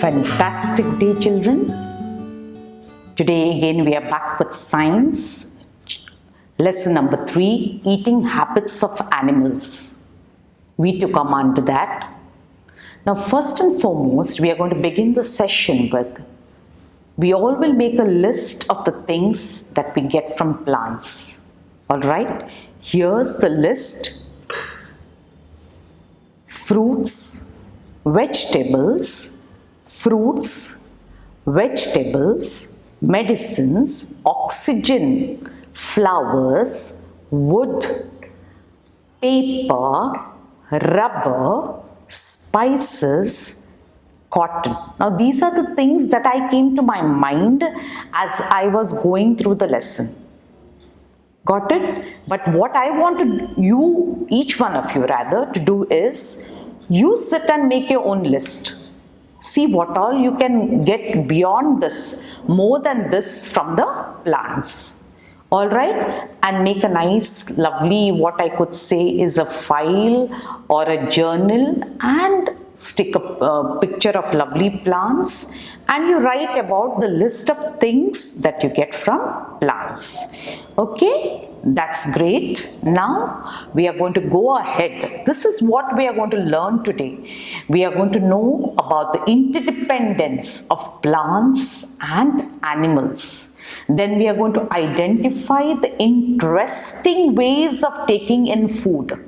Fantastic day, children. Today again we are back with science. Lesson number 3, eating habits of animals. We to come on to that. Now first and foremost, we are going to begin the session with, we all will make a list of the things that we get from plants. Alright, here's the list. Fruits, vegetables, fruits, vegetables, medicines, oxygen, flowers, wood, paper, rubber, spices, cotton. Now these are the things that I came to my mind as I was going through the lesson. Got it? But what I wanted you, each one of you rather, to do is, you sit and make your own list. See what all you can get beyond this, more than this from the plants. Alright? And make a nice, lovely, what I could say is a file or a journal, and stick a picture of lovely plants, and you write about the list of things that you get from plants. Okay, that's great. Now we are going to go ahead. This is what we are going to learn today. We are going to know about the interdependence of plants and animals. Then we are going to identify the interesting ways of taking in food.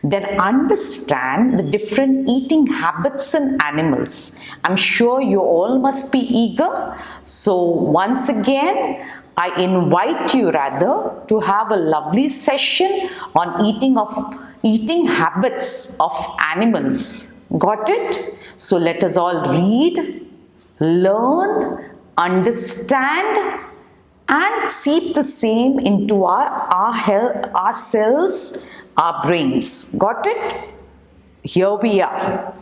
Then understand the different eating habits in animals. I'm sure you all must be eager. So once again, I invite you rather to have a lovely session on eating habits of animals. Got it? So let us all read, learn, understand, and seep the same into ourselves, our brains. Got it? Here we are.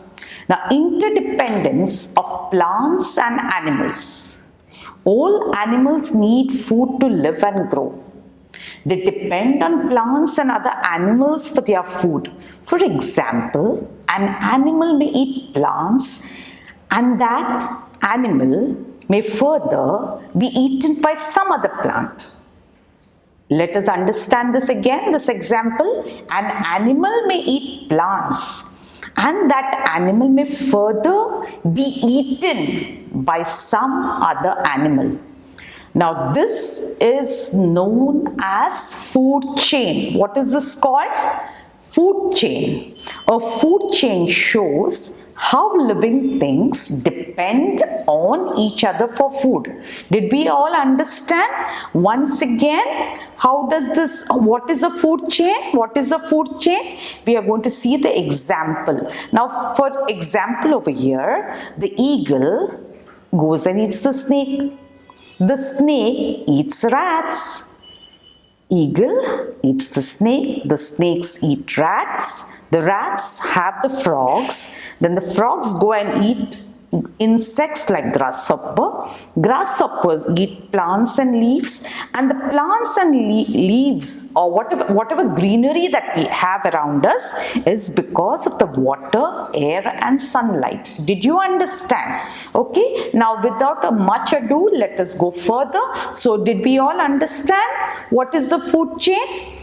Now, interdependence of plants and animals. All animals need food to live and grow. They depend on plants and other animals for their food. For example, an animal may eat plants, and that animal may further be eaten by some other plant. Let us understand this again, this example. An animal may eat plants, and that animal may further be eaten by some other animal. Now this is known as food chain. What is this called? Food chain. A food chain shows how living things depend on each other for food. Did we all understand? Once again, what is a food chain? What is a food chain? We are going to see the example. Now, for example over here, the eagle goes and eats the snake. The snake eats rats. Eagle eats the snakes eat rats, the rats have the frogs, then the frogs go and eat insects like grasshoppers eat plants and leaves, and the plants and leaves or whatever greenery that we have around us is because of the water, air and sunlight. Did you understand? Okay, now without much ado, let us go further. So did we all understand what is the food chain?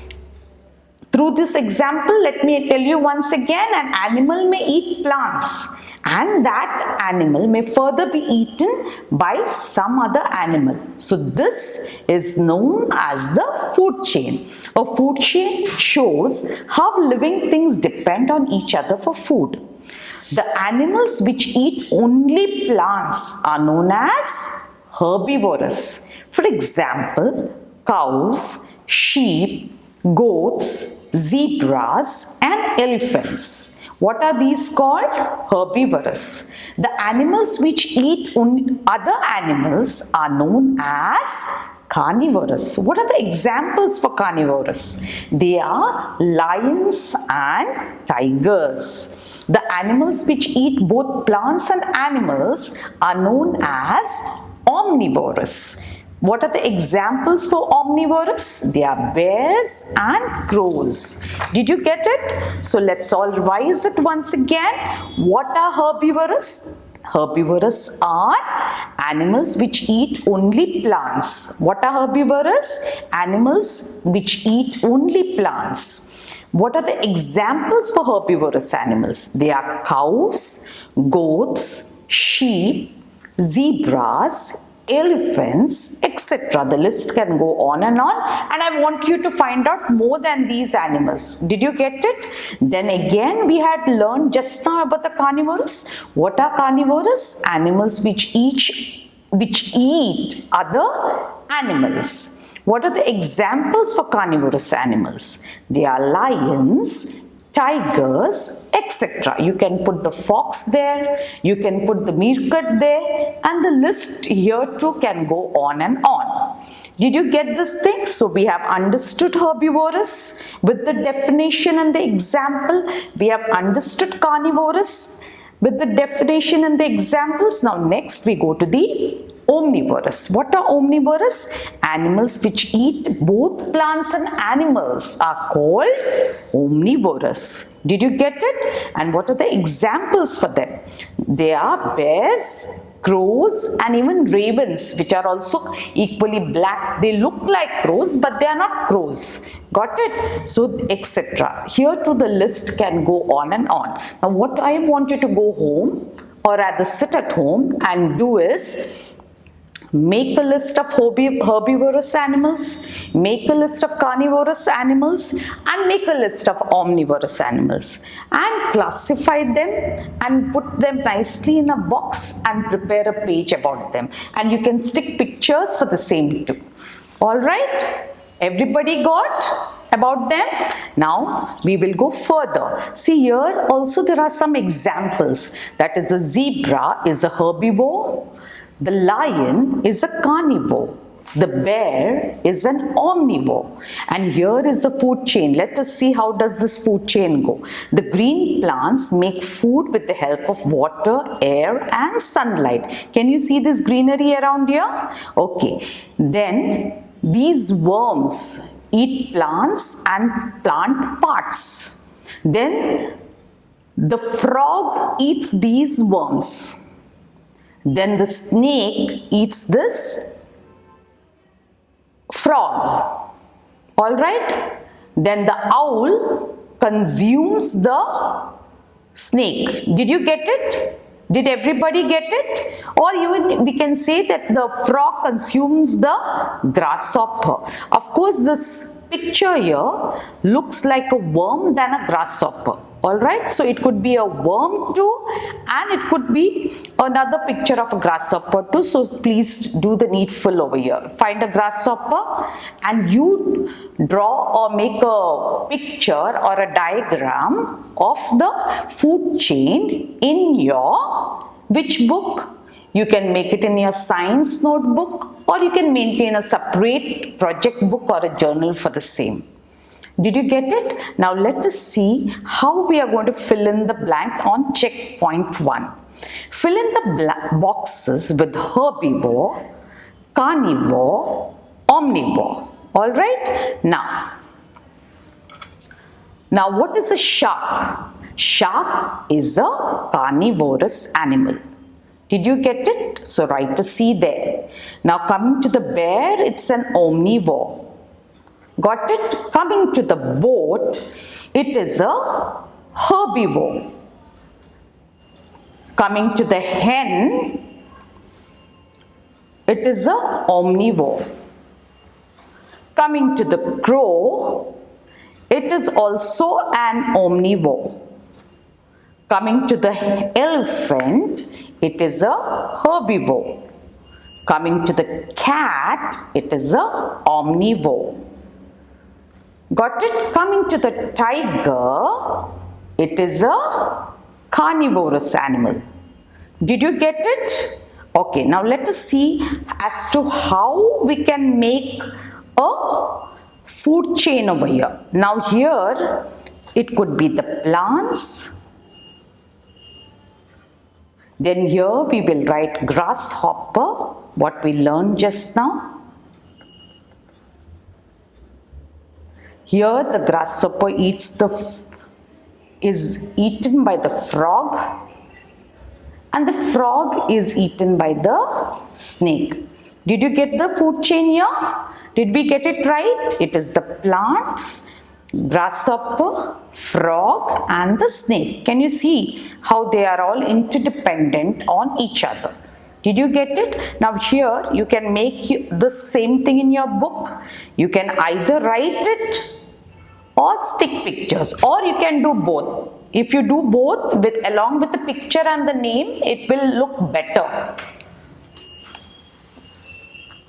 Through this example, let me tell you once again, an animal may eat plants, and that animal may further be eaten by some other animal. So this is known as the food chain. A food chain shows how living things depend on each other for food. The animals which eat only plants are known as herbivorous. For example, cows, sheep, goats, zebras and elephants. What are these called? Herbivorous. The animals which eat other animals are known as carnivorous. What are the examples for carnivorous? They are lions and tigers. The animals which eat both plants and animals are known as omnivorous. What are the examples for omnivorous? They are bears and crows. Did you get it? So let's all revise it once again. What are herbivorous? Herbivorous are animals which eat only plants. What are herbivorous? Animals which eat only plants. What are the examples for herbivorous animals? They are cows, goats, sheep, zebras, elephants, etc. The list can go on, and I want you to find out more than these animals. Did you get it? Then again, we had learned just now about the carnivorous. What are carnivorous? Animals which eat other animals. What are the examples for carnivorous animals? They are lions, tigers, etc. You can put the fox there, you can put the meerkat there, and the list here too can go on and on. Did you get this thing? So we have understood herbivorous with the definition and the example. We have understood carnivorous with the definition and the examples. Now next we go to the omnivorous. What are omnivorous? Animals which eat both plants and animals are called omnivorous. Did you get it? And what are the examples for them? They are bears, crows, and even ravens, which are also equally black. They look like crows, but they are not crows. Got it? So, etc. Here too the list can go on and on. Now what I want you to go home or rather sit at home and do is make a list of herbivorous animals, make a list of carnivorous animals, and make a list of omnivorous animals, and classify them and put them nicely in a box and prepare a page about them. And you can stick pictures for the same too. Alright? Everybody got about them? Now we will go further. See, here also there are some examples. That is, a zebra is a herbivore. The lion is a carnivore. The bear is an omnivore. And here is the food chain. Let us see how does this food chain go. The green plants make food with the help of water, air, and sunlight. Can you see this greenery around here? Okay. Then these worms eat plants and plant parts. Then the frog eats these worms. Then the snake eats this frog. Alright? Then the owl consumes the snake. Did you get it? Did everybody get it? Or even we can say that the frog consumes the grasshopper. Of course, this picture here looks like a worm than a grasshopper. Alright, so it could be a worm too, and it could be another picture of a grasshopper too. So please do the needful over here. Find a grasshopper and you draw or make a picture or a diagram of the food chain in your which book? You can make it in your science notebook, or you can maintain a separate project book or a journal for the same. Did you get it? Now let us see how we are going to fill in the blank on checkpoint 1. Fill in the boxes with herbivore, carnivore, omnivore. Alright? Now what is a shark? Shark is a carnivorous animal. Did you get it? So write a C there. Now coming to the bear, it's an omnivore. Got it? Coming to the boat, it is a herbivore. Coming to the hen, it is a omnivore. Coming to the crow, it is also an omnivore. Coming to the elephant, it is a herbivore. Coming to the cat, it is a omnivore. Got it? Coming to the tiger, it is a carnivorous animal. Did you get it? Okay, now let us see as to how we can make a food chain over here. Now here, it could be the plants. Then here we will write grasshopper, what we learned just now. Here the grasshopper is eaten by the frog. and the frog is eaten by the snake. Did you get the food chain here? Did we get it right? It is the plants, grasshopper, frog and the snake. Can you see how they are all interdependent on each other? Did you get it? Now here you can make the same thing in your book. You can either write it or stick pictures, or you can do both. If you do both along with the picture and the name, it will look better.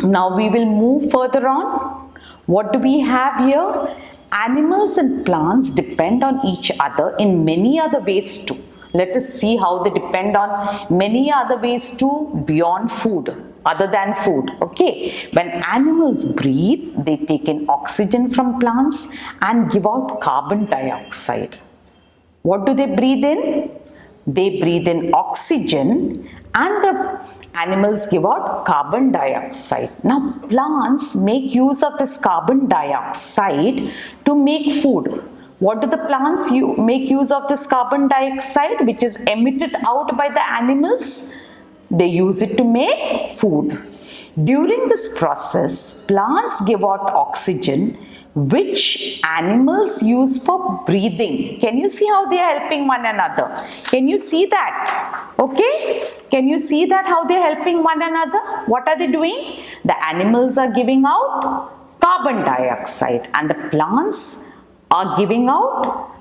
Now we will move further on. What do we have here? Animals and plants depend on each other in many other ways too. Let us see how they depend on many other ways too beyond food, other than food. Okay, when animals breathe, they take in oxygen from plants and give out carbon dioxide. What do they breathe in? They breathe in oxygen and the animals give out carbon dioxide. Now plants make use of this carbon dioxide to make food. What do the plants make use of this carbon dioxide which is emitted out by the animals? They use it to make food. During this process, plants give out oxygen which animals use for breathing. Can you see how they are helping one another? Can you see that? Okay? Can you see that how they are helping one another? What are they doing? The animals are giving out carbon dioxide and the plants are giving out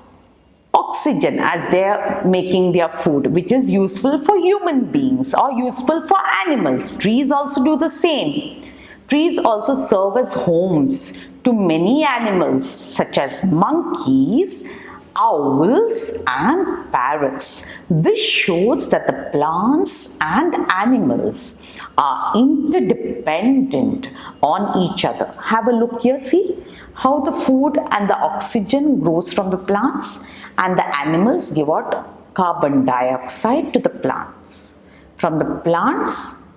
oxygen as they are making their food, which is useful for human beings or useful for animals. Trees also do the same. Trees also serve as homes to many animals such as monkeys, owls and parrots. This shows that the plants and animals are interdependent on each other. Have a look here, see how the food and the oxygen grows from the plants and the animals give out carbon dioxide to the plants. From the plants,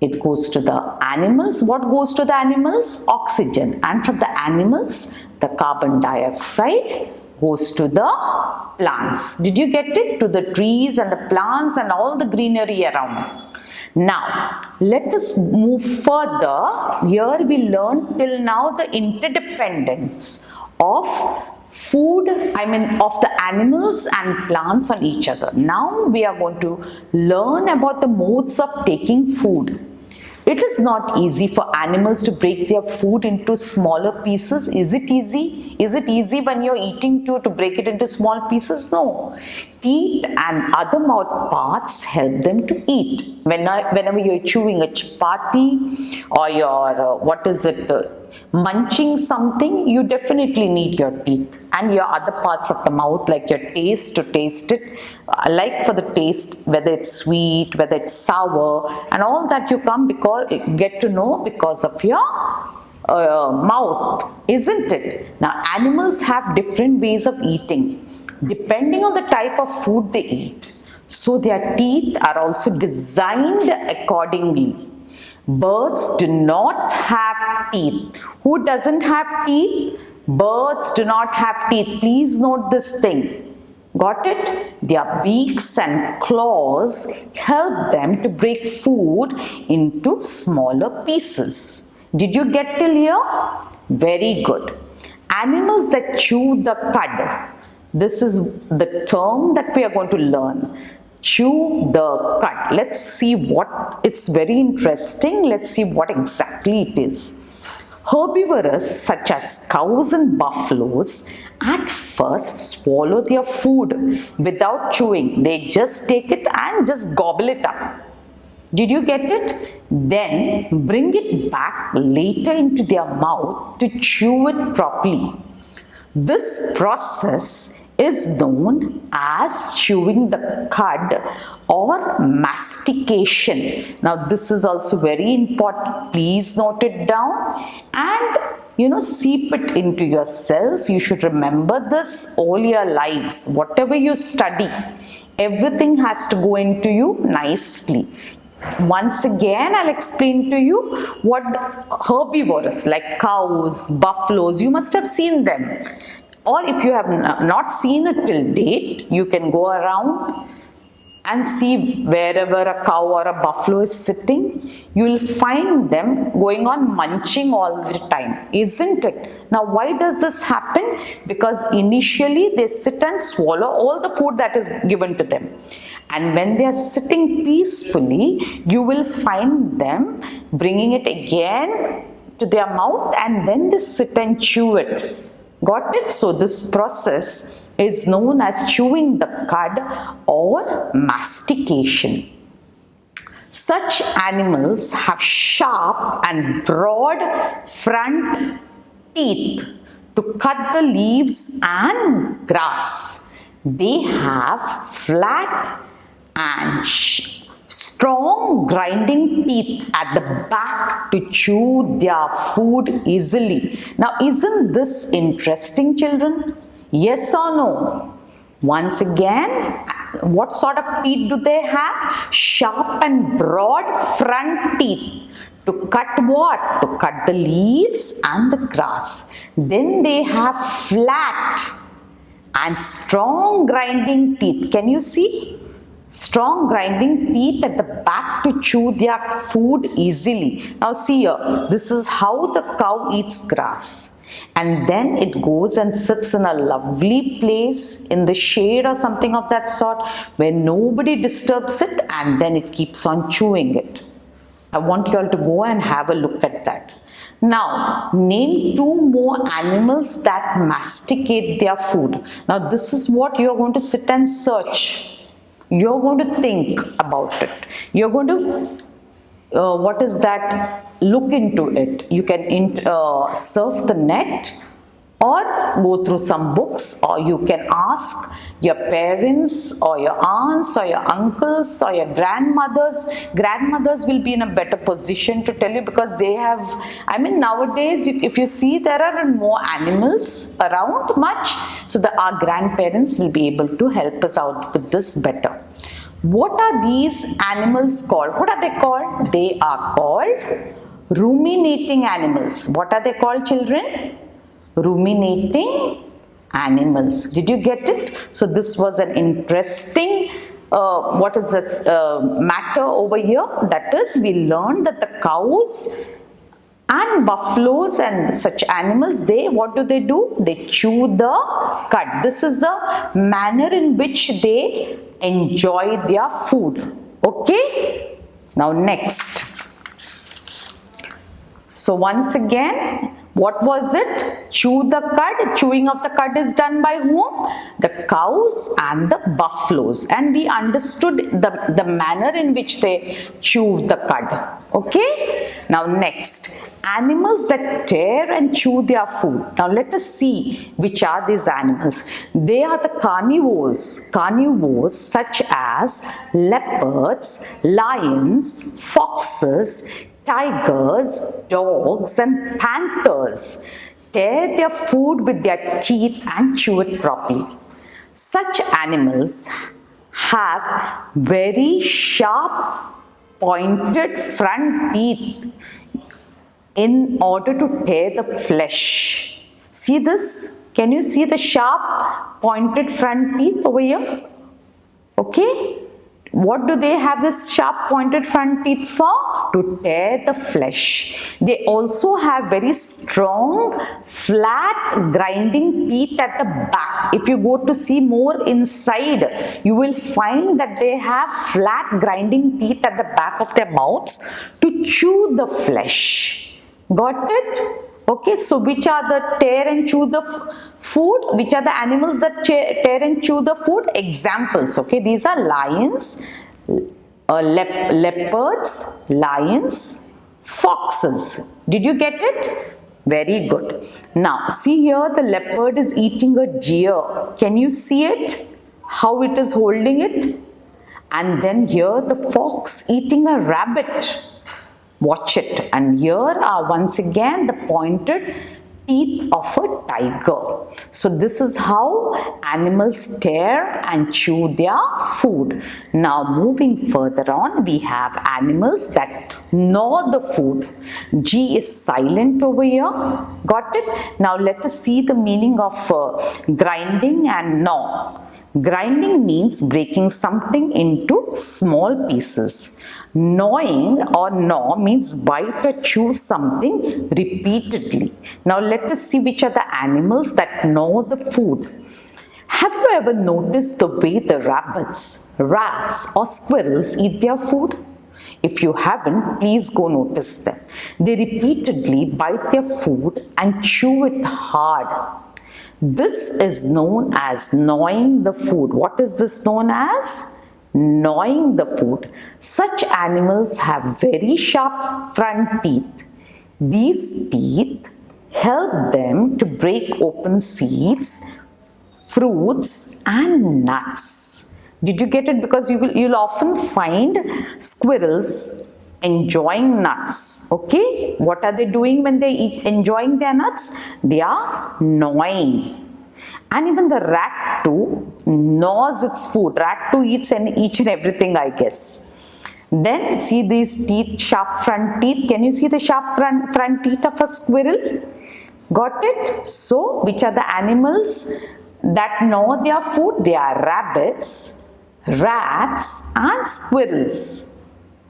it goes to the animals. What goes to the animals? Oxygen. And from the animals, the carbon dioxide goes to the plants. Did you get it? To the trees and the plants and all the greenery around. Now, let us move further. Here we learned till now the interdependence of food, of the animals and plants on each other. Now we are going to learn about the modes of taking food. It is not easy for animals to break their food into smaller pieces. Is it easy? Is it easy when you're eating to break it into small pieces? No. Teeth and other mouth parts help them to eat. Whenever you're chewing a chapati or you're, munching something, you definitely need your teeth and your other parts of the mouth like your taste to taste it, like for the taste, whether it's sweet, whether it's sour and all that you get to know because of your mouth, isn't it? Now animals have different ways of eating depending on the type of food they eat. So their teeth are also designed accordingly. Birds do not have teeth. Who doesn't have teeth? Birds do not have teeth. Please note this thing. Got it? Their beaks and claws help them to break food into smaller pieces. Did you get till here? Very good. Animals that chew the cud. This is the term that we are going to learn. Chew the cud. Let's see what, it's very interesting. Let's see what exactly it is. Herbivores such as cows and buffaloes at first swallow their food without chewing. They just take it and just gobble it up. Did you get it? Then bring it back later into their mouth to chew it properly. This process is known as chewing the cud or mastication. Now this is also very important. Please note it down and seep it into your cells. You should remember this all your lives. Whatever you study, everything has to go into you nicely. Once again, I'll explain to you what herbivores like cows, buffaloes, you must have seen them. Or if you have not seen it till date, you can go around and see wherever a cow or a buffalo is sitting, you will find them going on munching all the time, isn't it? Now, why does this happen? Because initially they sit and swallow all the food that is given to them. And when they are sitting peacefully, you will find them bringing it again to their mouth, and then they sit and chew it. Got it? So this process is known as chewing the cud or mastication. Such animals have sharp and broad front teeth to cut the leaves and grass. They have flat and strong grinding teeth at the back to chew their food easily. Now, isn't this interesting, children? Yes or no? Once again, what sort of teeth do they have? Sharp and broad front teeth. To cut what? To cut the leaves and the grass. Then they have flat and strong grinding teeth. Can you see? Strong grinding teeth at the back to chew their food easily. Now see here, this is how the cow eats grass. And then it goes and sits in a lovely place in the shade or something of that sort where nobody disturbs it, and then it keeps on chewing it. I want you all to go and have a look at that. Now, name two more animals that masticate their food. Now, this is what you are going to sit and search. You're going to think about it. You're going to, look into it. You can surf the net or go through some books, or you can ask your parents or your aunts or your uncles or your grandmothers. Grandmothers will be in a better position to tell you, because they have, nowadays if you see, there are more animals around much, so our grandparents will be able to help us out with this better. What are these animals called? What are they called? They are called ruminating animals. What are they called, children? Ruminating animals. Did you get it? So this was an interesting matter over here. That is, we learned that the cows and buffaloes and such animals, what do? They chew the cud. This is the manner in which they enjoy their food. Okay? Now next. So once again, what was it? Chew the cud. Chewing of the cud is done by whom? The cows and the buffaloes. And we understood the manner in which they chew the cud. Okay? Now next, animals that tear and chew their food. Now let us see which are these animals. They are the carnivores. Carnivores such as leopards, lions, foxes, tigers, dogs and panthers tear their food with their teeth and chew it properly. Such animals have very sharp pointed front teeth in order to tear the flesh. See this? Can you see the sharp pointed front teeth over here? Okay. What do they have this sharp pointed front teeth for? To tear the flesh. They also have very strong flat grinding teeth at the back. If you go to see more inside, you will find that they have flat grinding teeth at the back of their mouths to chew the flesh. Got it? Okay, so which are the tear and chew the food? Which are the animals that tear and chew the food? Examples, okay, these are lions, leopards, lions, foxes. Did you get it? Very good. Now, see here, the leopard is eating a deer. Can you see it? How it is holding it? And then here, the fox eating a rabbit. Watch it. And here are once again the pointed teeth of a tiger. So this is how animals tear and chew their food. Now moving further on, we have animals that gnaw the food. G is silent over here. Got it? Now let us see the meaning of grinding and gnaw. Grinding means breaking something into small pieces. Gnawing or gnaw means bite or chew something repeatedly. Now let us see which are the animals that gnaw the food. Have you ever noticed the way the rabbits, rats or squirrels eat their food? If you haven't, please go notice them. They repeatedly bite their food and chew it hard. This is known as gnawing the food. What is this known as? Gnawing the food. Such animals have very sharp front teeth. These teeth help them to break open seeds, fruits and nuts. Did you get it? Because you'll often find squirrels enjoying nuts. Okay, what are they doing when they enjoying their nuts? They are gnawing. And even the rat too gnaws its food. Rat too eats each and everything, I guess. Then see these teeth, sharp front teeth. Can you see the sharp front teeth of a squirrel? Got it? So which are the animals that gnaw their food? They are rabbits, rats and squirrels.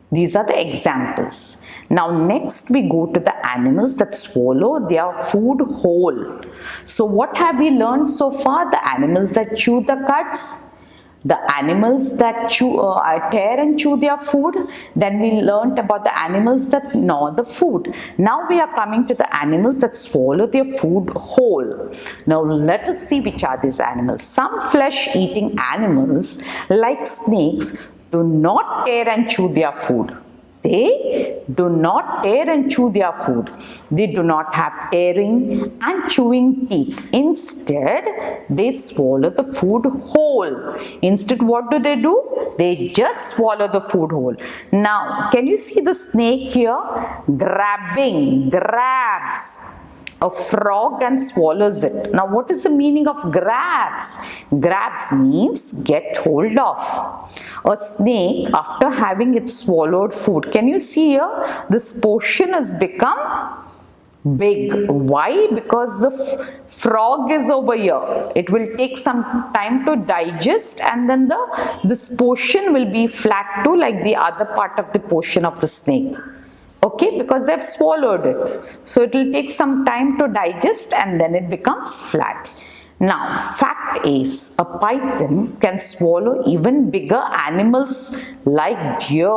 These are the examples. Now next we go to the animals that swallow their food whole. So what have we learned so far? The animals that chew the cuds, the animals that tear and chew their food. Then we learned about the animals that gnaw the food. Now we are coming to the animals that swallow their food whole. Now let us see which are these animals. Some flesh-eating animals like snakes do not tear and chew their food. They do not tear and chew their food. They do not have tearing and chewing teeth. Instead, they swallow the food whole. Instead, what do? They just swallow the food whole. Now, can you see the snake here? Grabs a frog and swallows it. Now what is the meaning of grabs? Grabs means get hold of. A snake, after having its swallowed food, can you see here? This portion has become big. Why? Because the frog is over here. It will take some time to digest, and then this portion will be flat too, like the other part of the portion of the snake. Okay, because they've swallowed it. So it will take some time to digest and then it becomes flat. Now, fact is, a python can swallow even bigger animals like deer.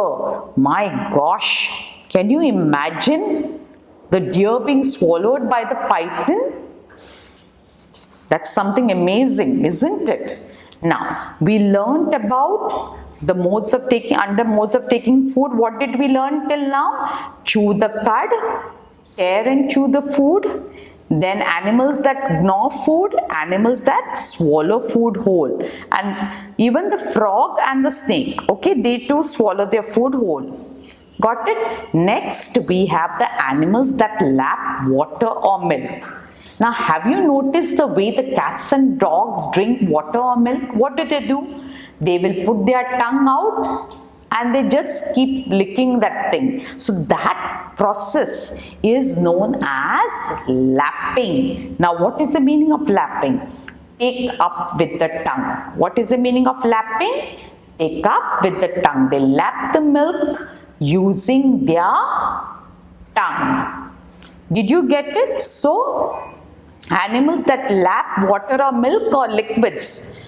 My gosh, can you imagine the deer being swallowed by the python? That's something amazing, isn't it? Now, we learned about the modes of taking food. What did we learn till now? Chew the cud, tear and chew the food. Then animals that gnaw food, animals that swallow food whole. And even the frog and the snake, okay, they too swallow their food whole. Got it? Next, we have the animals that lap water or milk. Now, have you noticed the way the cats and dogs drink water or milk? What do? They will put their tongue out and they just keep licking that thing. So that process is known as lapping. Now, what is the meaning of lapping? Take up with the tongue. What is the meaning of lapping? Take up with the tongue. They lap the milk using their tongue. Did you get it? So, animals that lap water or milk or liquids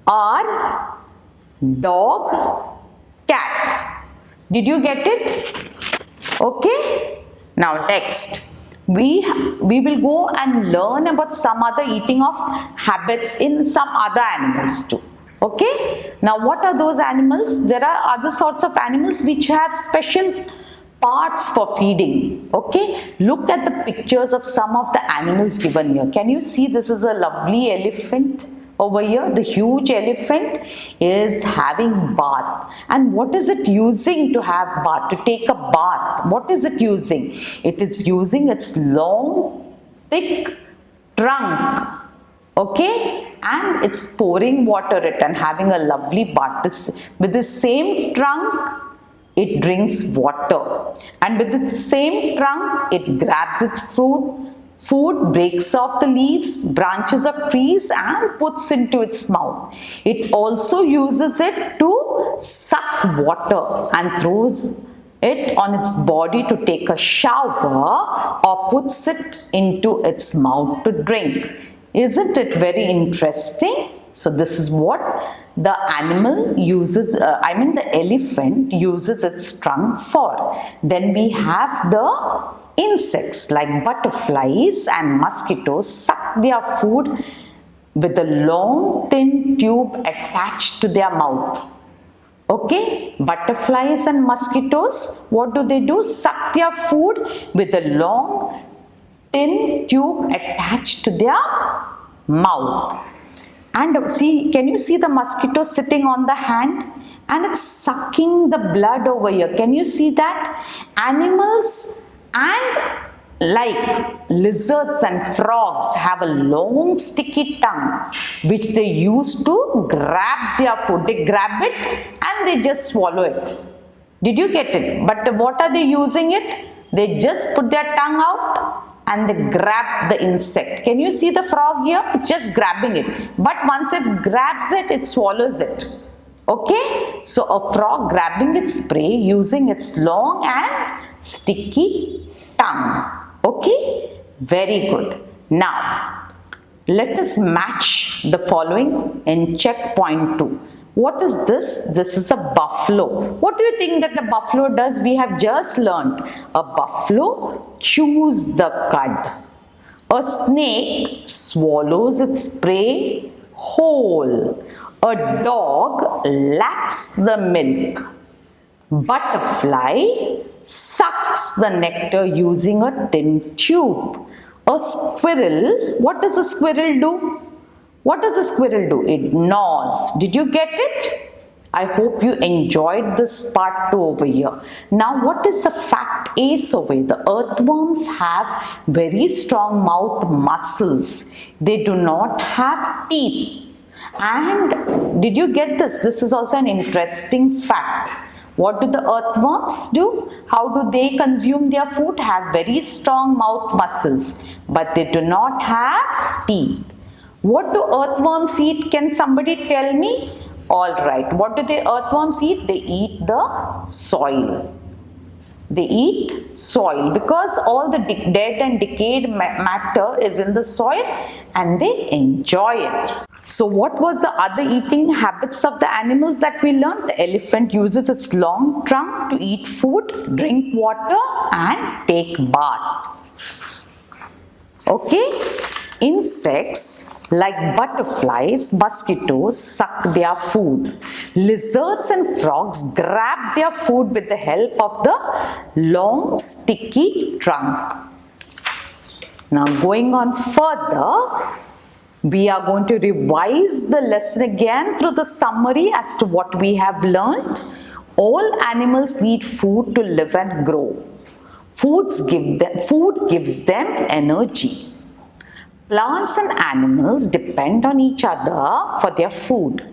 are dog, cat. Did you get it? Okay. Now next, we will go and learn about some other eating of habits in some other animals too. Okay. Now what are those animals? There are other sorts of animals which have special parts for feeding. Okay, look at the pictures of some of the animals given here. Can you see this is a lovely elephant over here? The huge elephant is having bath. And what is it using to have bath? To take a bath. What is it using? It is using its long, thick trunk. Okay, and it's pouring water it and having a lovely bath. With the same trunk, it drinks water, and with the same trunk, it grabs its food, breaks off the leaves, branches of trees and puts into its mouth. It also uses it to suck water and throws it on its body to take a shower or puts it into its mouth to drink. Isn't it very interesting? So this is what the animal uses, the elephant uses its trunk for. Then we have the insects like butterflies and mosquitoes suck their food with a long thin tube attached to their mouth. Okay, butterflies and mosquitoes, what do? Suck their food with a long tin tube attached to their mouth. And see, can you see the mosquito sitting on the hand? And it's sucking the blood over here. Can you see that? Animals and like lizards and frogs have a long sticky tongue which they use to grab their food. They grab it and they just swallow it. Did you get it? But what are they using it? They just put their tongue out and they grab the insect. Can you see the frog here? It's just grabbing it. But once it grabs it, it swallows it. Okay? So a frog grabbing its prey using its long and sticky tongue. Okay? Very good. Now, let us match the following in checkpoint 2. What is this? This is a buffalo. What do you think that the buffalo does? We have just learned. A buffalo chews the cud. A snake swallows its prey whole. A dog laps the milk. Butterfly sucks the nectar using a tin tube. A squirrel, what does a squirrel do? What does a squirrel do? It gnaws. Did you get it? I hope you enjoyed this part 2 over here. Now what is the fact Ace over here? The earthworms have very strong mouth muscles. They do not have teeth. And did you get this? This is also an interesting fact. What do the earthworms do? How do they consume their food? Have very strong mouth muscles, but they do not have teeth. What do earthworms eat? Can somebody tell me? Alright, what do the earthworms eat? They eat the soil. They eat soil because all the dead and decayed matter is in the soil and they enjoy it. So what was the other eating habits of the animals that we learned? The elephant uses its long trunk to eat food, drink water and take bath. Okay? Insects like butterflies, mosquitoes suck their food. Lizards and frogs grab their food with the help of the long sticky trunk. Now going on further, we are going to revise the lesson again through the summary as to what we have learned. All animals need food to live and grow. Food gives them energy. Plants and animals depend on each other for their food.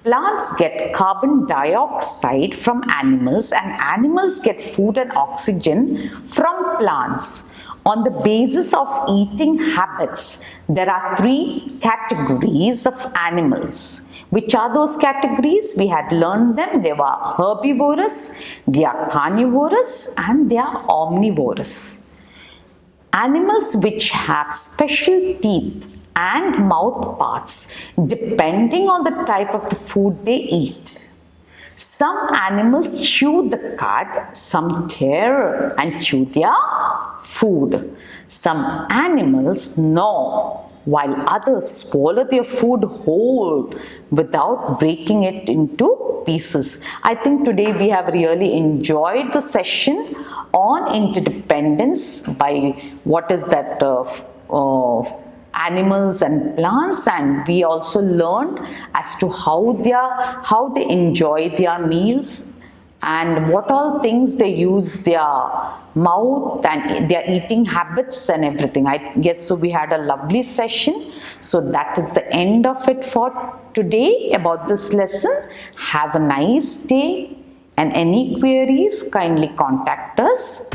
Plants get carbon dioxide from animals and animals get food and oxygen from plants. On the basis of eating habits, there are 3 categories of animals. Which are those categories? We had learned them. They were herbivorous, they are carnivorous and they are omnivorous. Animals which have special teeth and mouth parts depending on the type of the food they eat. Some animals chew the cud, some tear and chew their food. Some animals gnaw while others swallow their food whole without breaking it into pieces. I think today we have really enjoyed the session on interdependence by what is that animals and plants, and we also learned as to how they enjoy their meals and what all things they use their mouth and their eating habits and everything. I guess so we had a lovely session. So that is the end of it for today about this lesson. Have a nice day, and any queries kindly contact us.